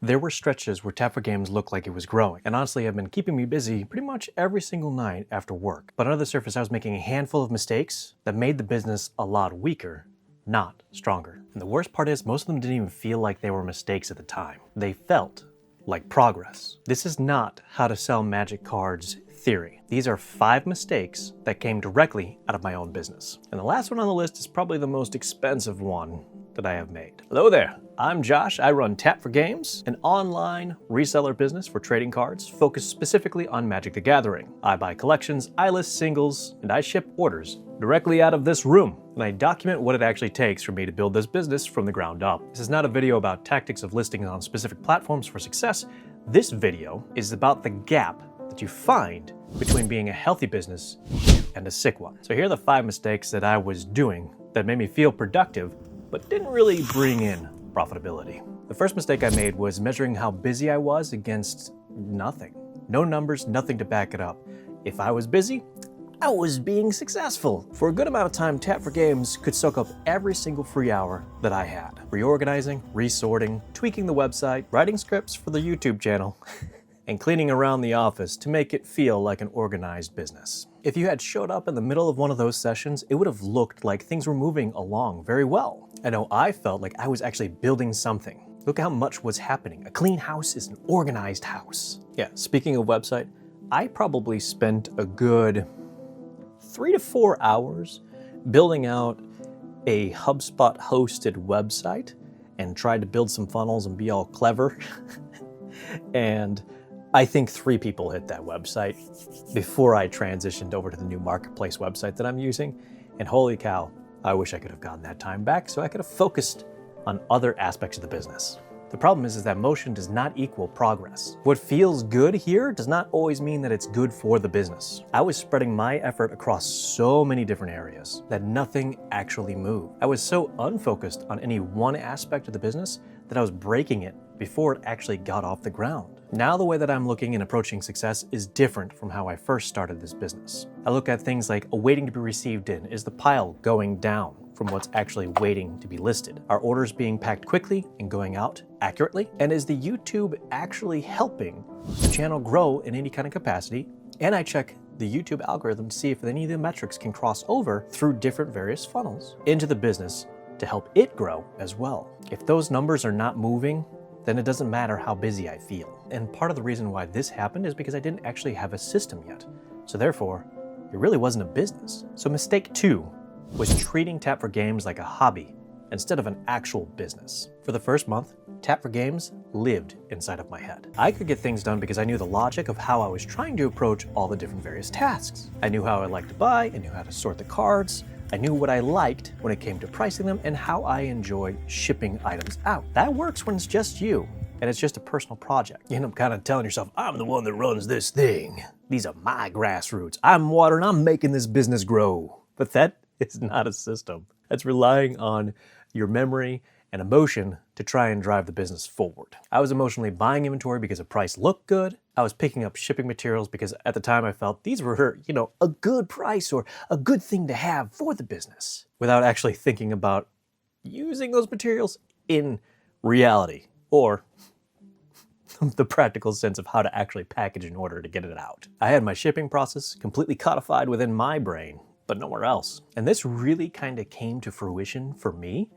There were stretches where Tap for Games looked like it was growing, and honestly have been keeping me busy pretty much every single night after work. But under the surface, I was making a handful of mistakes that made the business a lot weaker, not stronger. And the worst part is, most of them didn't even feel like they were mistakes at the time. They felt like progress. This is not how to sell magic cards theory. These are 5 mistakes that came directly out of my own business. And the last one on the list is probably the most expensive one that I have made. Hello there, I'm Josh. I run Tap for Games, an online reseller business for trading cards focused specifically on Magic the Gathering. I buy collections, I list singles, and I ship orders directly out of this room. And I document what it actually takes for me to build this business from the ground up. This is not a video about tactics of listing on specific platforms for success. This video is about the gap that you find between being a healthy business and a sick one. So here are the 5 mistakes that I was doing that made me feel productive, but didn't really bring in profitability. The first mistake I made was measuring how busy I was against nothing. No numbers, nothing to back it up. If I was busy, I was being successful. For a good amount of time, Tap for Games could soak up every single free hour that I had. Reorganizing, resorting, tweaking the website, writing scripts for the YouTube channel, and cleaning around the office to make it feel like an organized business. If you had showed up in the middle of one of those sessions, it would have looked like things were moving along very well. I know I felt like I was actually building something. Look how much was happening. A clean house is an organized house. Yeah, speaking of website, I probably spent a good 3 to 4 hours building out a HubSpot hosted website and tried to build some funnels and be all clever. And I think 3 people hit that website before I transitioned over to the new marketplace website that I'm using. And holy cow, I wish I could have gotten that time back so I could have focused on other aspects of the business. The problem is that motion does not equal progress. What feels good here does not always mean that it's good for the business. I was spreading my effort across so many different areas that nothing actually moved. I was so unfocused on any one aspect of the business that I was breaking it before it actually got off the ground. Now the way that I'm looking and approaching success is different from how I first started this business. I look at things like waiting to be received in. Is the pile going down from what's actually waiting to be listed? Are orders being packed quickly and going out accurately? And is the YouTube actually helping the channel grow in any kind of capacity? And I check the YouTube algorithm to see if any of the metrics can cross over through different various funnels into the business to help it grow as well. If those numbers are not moving, then it doesn't matter how busy I feel. And part of the reason why this happened is because I didn't actually have a system yet. So therefore, it really wasn't a business. So mistake 2 was treating Tap for Games like a hobby instead of an actual business. For the first month, Tap for Games lived inside of my head. I could get things done because I knew the logic of how I was trying to approach all the different various tasks. I knew how I liked to buy, I knew how to sort the cards, I knew what I liked when it came to pricing them and how I enjoy shipping items out. That works when it's just you and it's just a personal project. You end up kind of telling yourself, I'm the one that runs this thing. These are my grassroots. I'm watering, I'm making this business grow. But that is not a system. That's relying on your memory and emotion to try and drive the business forward. I was emotionally buying inventory because the price looked good. I was picking up shipping materials because at the time I felt these were, a good price or a good thing to have for the business, without actually thinking about using those materials in reality or the practical sense of how to actually package an order to get it out. I had my shipping process completely codified within my brain, but nowhere else. And this really kind of came to fruition for me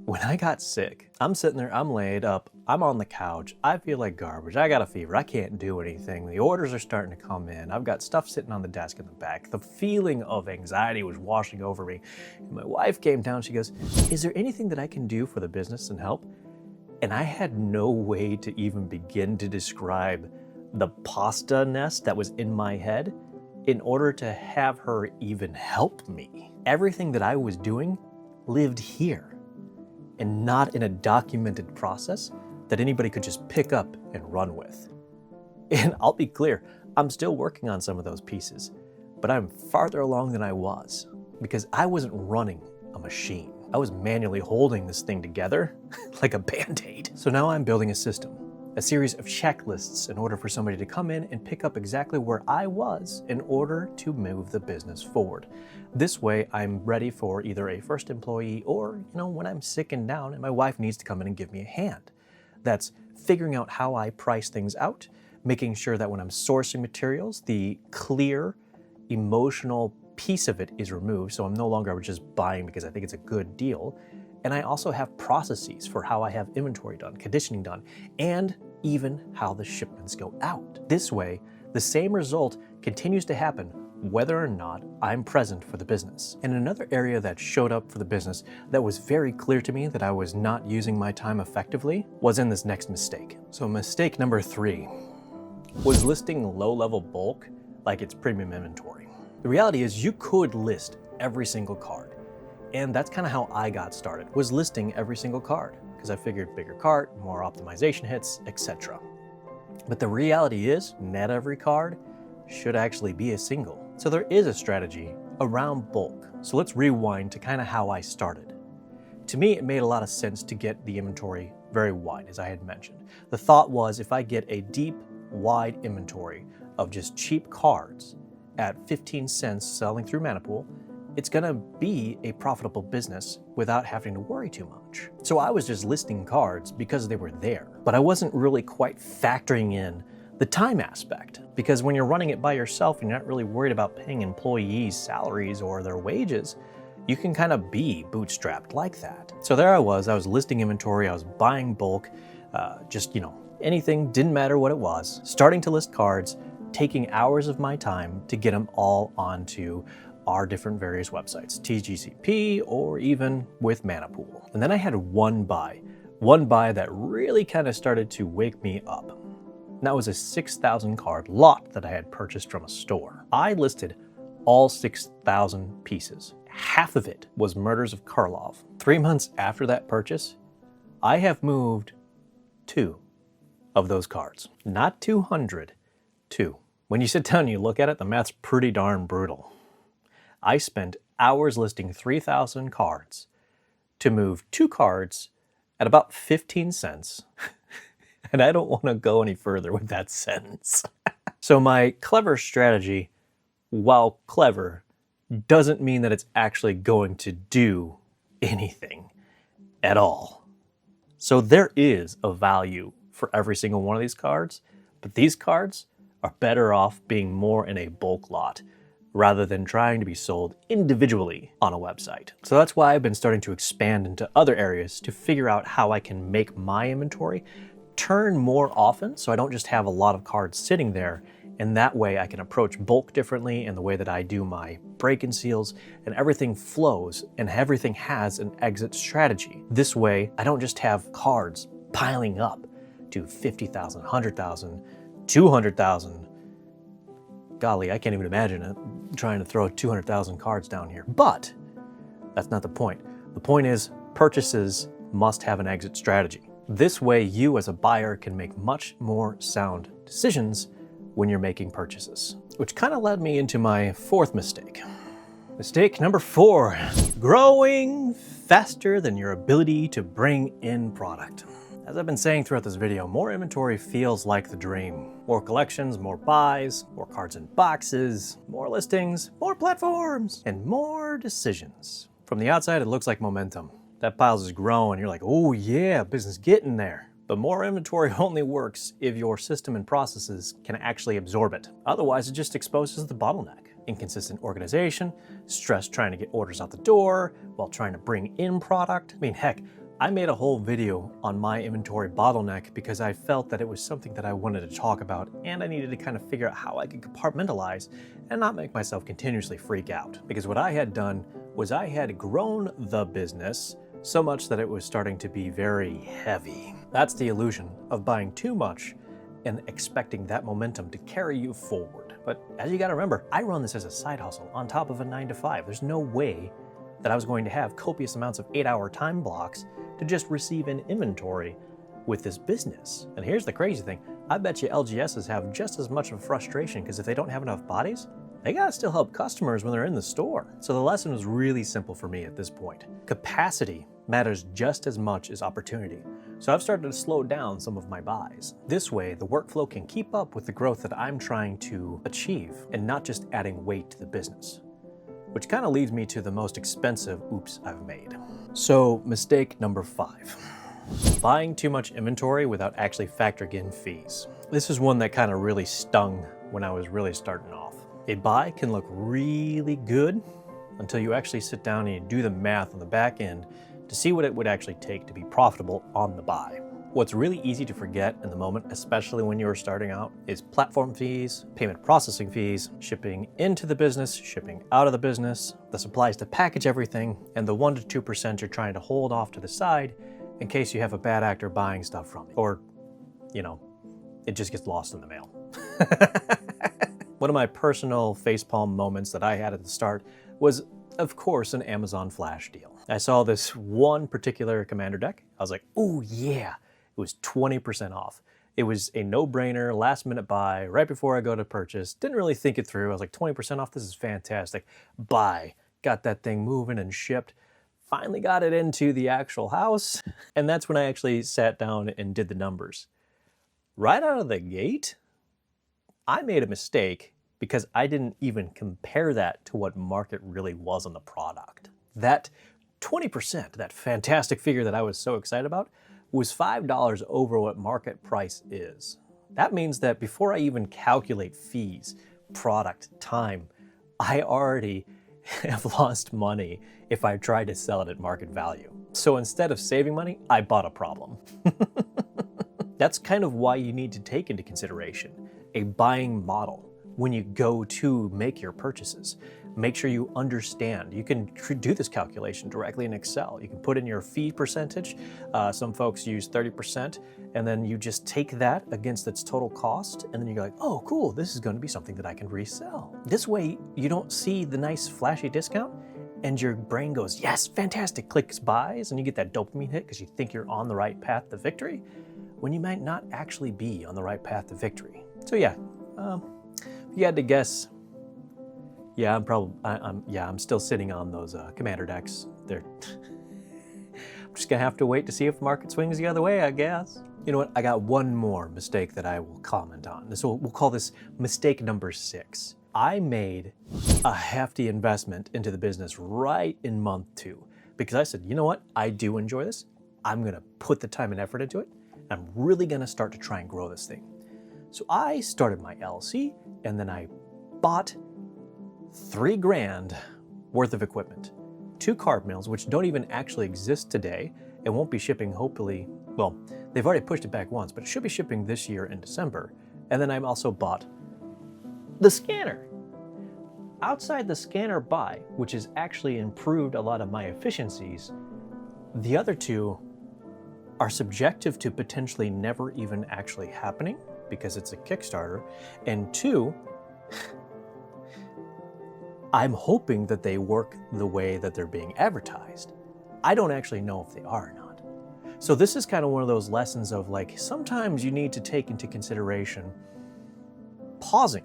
when I got sick. I'm sitting there, I'm laid up, I'm on the couch, I feel like garbage, I got a fever, I can't do anything, the orders are starting to come in, I've got stuff sitting on the desk in the back. The feeling of anxiety was washing over me. And my wife came down, she goes, is there anything that I can do for the business and help? And I had no way to even begin to describe the pasta nest that was in my head in order to have her even help me. Everything that I was doing lived here, and not in a documented process that anybody could just pick up and run with. And I'll be clear, I'm still working on some of those pieces, but I'm farther along than I was because I wasn't running a machine. I was manually holding this thing together like a Band-Aid. So now I'm building a system, a series of checklists in order for somebody to come in and pick up exactly where I was in order to move the business forward. This way, I'm ready for either a first employee or, when I'm sick and down and my wife needs to come in and give me a hand. That's figuring out how I price things out, making sure that when I'm sourcing materials, the clear emotional piece of it is removed, so I'm no longer just buying because I think it's a good deal. And I also have processes for how I have inventory done, conditioning done, and even how the shipments go out. This way, the same result continues to happen whether or not I'm present for the business. And another area that showed up for the business that was very clear to me that I was not using my time effectively was in this next mistake. So mistake number 3 was listing low-level bulk like it's premium inventory. The reality is you could list every single card. And that's kind of how I got started, was listing every single card, because I figured bigger cart, more optimization hits, etc. But the reality is, not every card should actually be a single. So there is a strategy around bulk. So let's rewind to kind of how I started. To me, it made a lot of sense to get the inventory very wide, as I had mentioned. The thought was if I get a deep, wide inventory of just cheap cards at 15 cents selling through Manapool, it's gonna be a profitable business without having to worry too much. So I was just listing cards because they were there, but I wasn't really quite factoring in the time aspect, because when you're running it by yourself and you're not really worried about paying employees salaries or their wages, you can kind of be bootstrapped like that. So there I was listing inventory, I was buying bulk, anything, didn't matter what it was, starting to list cards, taking hours of my time to get them all onto our different various websites, TGCP or even with Manapool. And then I had one buy that really kind of started to wake me up. And that was a 6,000 card lot that I had purchased from a store. I listed all 6,000 pieces. Half of it was Murders of Karlov. 3 months after that purchase, I have moved 2 of those cards. Not 200, 2. When you sit down and you look at it, the math's pretty darn brutal. I spent hours listing 3,000 cards to move 2 cards at about 15 cents. And I don't want to go any further with that sentence. So my clever strategy, while clever, doesn't mean that it's actually going to do anything at all. So there is a value for every single one of these cards, but these cards are better off being more in a bulk lot rather than trying to be sold individually on a website. So that's why I've been starting to expand into other areas to figure out how I can make my inventory turn more often so I don't just have a lot of cards sitting there, and that way I can approach bulk differently in the way that I do my break-in seals, and everything flows and everything has an exit strategy. This way I don't just have cards piling up to 50,000, 100,000, 200,000. Golly, I can't even imagine it, trying to throw 200,000 cards down here. But that's not the point. The point is purchases must have an exit strategy. This way you as a buyer can make much more sound decisions when you're making purchases. Which kind of led me into my 4th mistake. Mistake number 4, growing faster than your ability to bring in product. As I've been saying throughout this video, more inventory feels like the dream. More collections, more buys, more cards in boxes, more listings, more platforms, and more decisions. From the outside, it looks like momentum. That pile is growing, you're like, oh yeah, business getting there. But more inventory only works if your system and processes can actually absorb it. Otherwise, it just exposes the bottleneck. Inconsistent organization, stress trying to get orders out the door while trying to bring in product. I mean, heck, I made a whole video on my inventory bottleneck because I felt that it was something that I wanted to talk about, and I needed to kind of figure out how I could compartmentalize and not make myself continuously freak out. Because what I had done was I had grown the business so much that it was starting to be very heavy. That's the illusion of buying too much and expecting that momentum to carry you forward. But as you gotta remember, I run this as a side hustle on top of a 9-to-5. There's no way that I was going to have copious amounts of 8-hour time blocks to just receive an inventory with this business. And here's the crazy thing, I bet you LGSs have just as much of frustration because if they don't have enough bodies, they gotta still help customers when they're in the store. So the lesson was really simple for me at this point. Capacity matters just as much as opportunity. So I've started to slow down some of my buys. This way, the workflow can keep up with the growth that I'm trying to achieve and not just adding weight to the business. Which kind of leads me to the most expensive oops I've made. So mistake number 5. Buying too much inventory without actually factoring in fees. This is one that kind of really stung when I was really starting off. A buy can look really good until you actually sit down and you do the math on the back end to see what it would actually take to be profitable on the buy. What's really easy to forget in the moment, especially when you're starting out, is platform fees, payment processing fees, shipping into the business, shipping out of the business, the supplies to package everything, and the 1% to 2% you're trying to hold off to the side in case you have a bad actor buying stuff from you. Or, you know, it just gets lost in the mail. One of my personal facepalm moments that I had at the start was, of course, an Amazon flash deal. I saw this one particular commander deck. I was like, oh yeah. It was 20% off. It was a no-brainer, last-minute buy, right before I go to purchase. Didn't really think it through. I was like, 20% off, this is fantastic. Buy. Got that thing moving and shipped. Finally got it into the actual house. And that's when I actually sat down and did the numbers. Right out of the gate, I made a mistake because I didn't even compare that to what market really was on the product. That 20%, that fantastic figure that I was so excited about, was $5 over what market price is. That means that before I even calculate fees, product, time, I already have lost money if I try to sell it at market value. So instead of saving money, I bought a problem. That's kind of why you need to take into consideration a buying model when you go to make your purchases. Make sure you understand. You can do this calculation directly in Excel. You can put in your fee percentage. Some folks use 30%, and then you just take that against its total cost, and then you're like, oh, cool, this is going to be something that I can resell. This way, you don't see the nice flashy discount, and your brain goes, yes, fantastic, clicks buys, and you get that dopamine hit because you think you're on the right path to victory, when you might not actually be on the right path to victory. So yeah, if you had to guess, yeah, I'm still sitting on those commander decks. I'm just gonna have to wait to see if the market swings the other way, I guess. You know what? I got one more mistake that I will comment on. We'll call this mistake number 6. I made a hefty investment into the business right in month 2 because I said, you know what? I do enjoy this. I'm gonna put the time and effort into it. I'm really gonna start to try and grow this thing. So I started my LLC and then I bought $3 grand worth of equipment, 2 carb mills, which don't even actually exist today and won't be shipping hopefully, well, they've already pushed it back once, but it should be shipping this year in December. And then I also bought the scanner. Outside the scanner buy, which has actually improved a lot of my efficiencies, the other 2 are subjective to potentially never even actually happening because it's a Kickstarter, and 2, I'm hoping that they work the way that they're being advertised. I don't actually know if they are or not. So this is kind of one of those lessons of like, sometimes you need to take into consideration pausing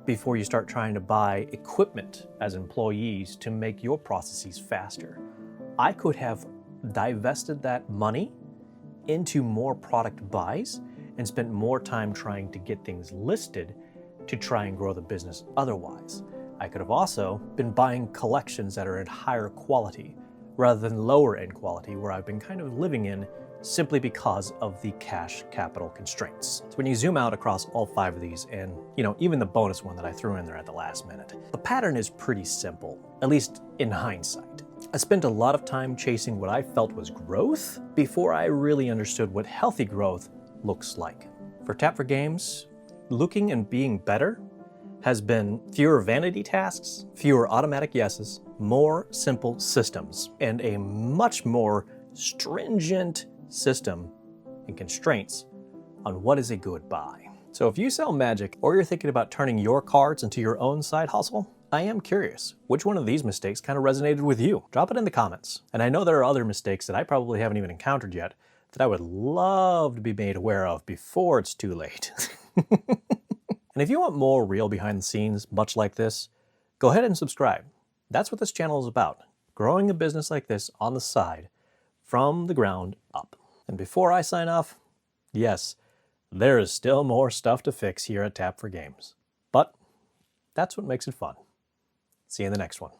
before you start trying to buy equipment as employees to make your processes faster. I could have divested that money into more product buys and spent more time trying to get things listed to try and grow the business otherwise. I could have also been buying collections that are at higher quality rather than lower end quality where I've been kind of living in simply because of the cash capital constraints. So when you zoom out across all 5 of these and, you know, even the bonus one that I threw in there at the last minute, the pattern is pretty simple, at least in hindsight. I spent a lot of time chasing what I felt was growth before I really understood what healthy growth looks like. For Tap for Games, looking and being better has been fewer vanity tasks, fewer automatic yeses, more simple systems, and a much more stringent system and constraints on what is a good buy. So if you sell Magic or you're thinking about turning your cards into your own side hustle, I am curious, which one of these mistakes kind of resonated with you? Drop it in the comments. And I know there are other mistakes that I probably haven't even encountered yet that I would love to be made aware of before it's too late. And if you want more real behind the scenes, much like this, go ahead and subscribe. That's what this channel is about, growing a business like this on the side from the ground up. And before I sign off, yes, there is still more stuff to fix here at Tap for Games. But that's what makes it fun. See you in the next one.